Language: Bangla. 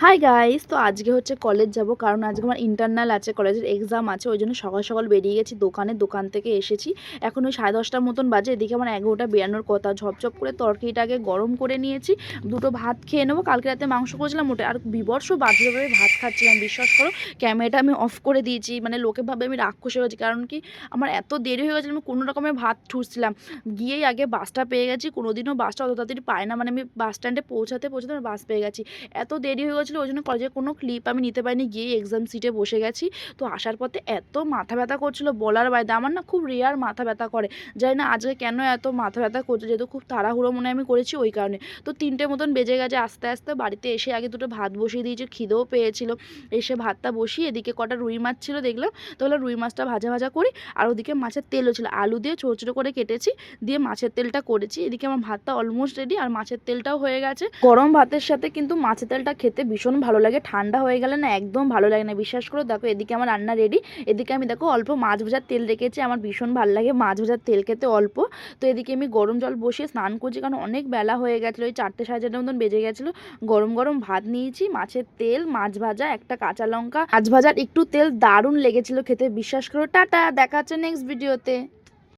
হাই গাইস, তো আজকে হচ্ছে কলেজ যাব, কারণ আজকে আমার ইন্টারনাল আছে, কলেজের এক্সাম আছে। ওই জন্য সকাল সকাল বেরিয়ে গেছি দোকান থেকে এসেছি। এখন ওই 10:30টার মতন বাজে। এদিকে আমার 11টা বেরানোর কথা। ঝপঝপ করে তরকারিটাকে গরম করে নিয়েছি, দুটো ভাত খেয়ে নেবো। কালকে রাতে মাংস করেছিলাম ওটা, আর বিবর্ষ বাজেভাবে ভাত খাচ্ছিলাম, বিশ্বাস করো। ক্যামেরাটা আমি অফ করে দিয়েছি, মানে লোকে ভাবে আমি রাক্ষস হয়ে গেছি। কারণ কি, আমার এত দেরি হয়ে গেছে, আমি কোনো রকমের ভাত ঠুসছিলাম। গিয়েই আগে বাসটা পেয়ে গেছি। কোনোদিনও বাসটা অত তাড়াতাড়ি পায় না, মানে আমি বাস স্ট্যান্ডে পৌঁছাতে আমার বাস পেয়ে গেছি। এত দেরি হয়ে গেছিলো, ওই জন্য কলেজের কোনো ক্লিপ আমি নিতে পারিনি। গিয়ে এক্সাম সিটে বসে গেছি। তো আসার পথে এত মাথা ব্যথা করছিলো বলার বাইরে। আমার না খুব রেয়ার মাথা ব্যথা করে, জানি না আজকে কেন এত মাথা ব্যথা করছে, যেহেতু খুব তাড়াহুড়ো মনে আমি করেছি ওই কারণে। তো 3টে মতন বেজে গেছে। আস্তে আস্তে বাড়িতে এসে আগে দুটো ভাত বসিয়ে দিয়েছি, খিদেও পেয়েছিল। এসে ভাতটা বসিয়ে এদিকে কটা রুই মাছ ছিল দেখলাম, তাহলে রুই মাছটা ভাজা ভাজা করি। আর ওদিকে মাছের তেলও ছিল, আলু দিয়ে ছোটো ছোটো করে কেটেছি, দিয়ে মাছের তেলটা করেছি। এদিকে আমার ভাতটা অলমোস্ট রেডি, আর মাছের তেলটাও হয়ে গেছে। গরম ভাতের সাথে কিন্তু মাছের তেলটা খেতে ভীষণ ভালো লাগে, ঠান্ডা হয়ে গেলে না একদম ভালো লাগে না, বিশ্বাস করো। দেখো এদিকে আমার রান্না রেডি। এদিকে আমি দেখো অল্প মাছ ভাজার তেল রেখেছি, আমার ভীষণ ভালো লাগে মাছ ভাজার তেল খেতে অল্প। তো এদিকে আমি গরম জল বসিয়ে স্নান করছি, কারণ অনেক বেলা হয়ে গেছিলো, ওই 4টে সাড়ে 4টার মতন বেজে গেছিলো। গরম গরম ভাত নিয়েছি, মাছের তেল, মাছ ভাজা, একটা কাঁচা লঙ্কা, মাছ ভাজার একটু তেল, দারুণ লেগেছিল খেতে, বিশ্বাস করো। টাটা, দেখা হচ্ছে নেক্সট ভিডিওতে।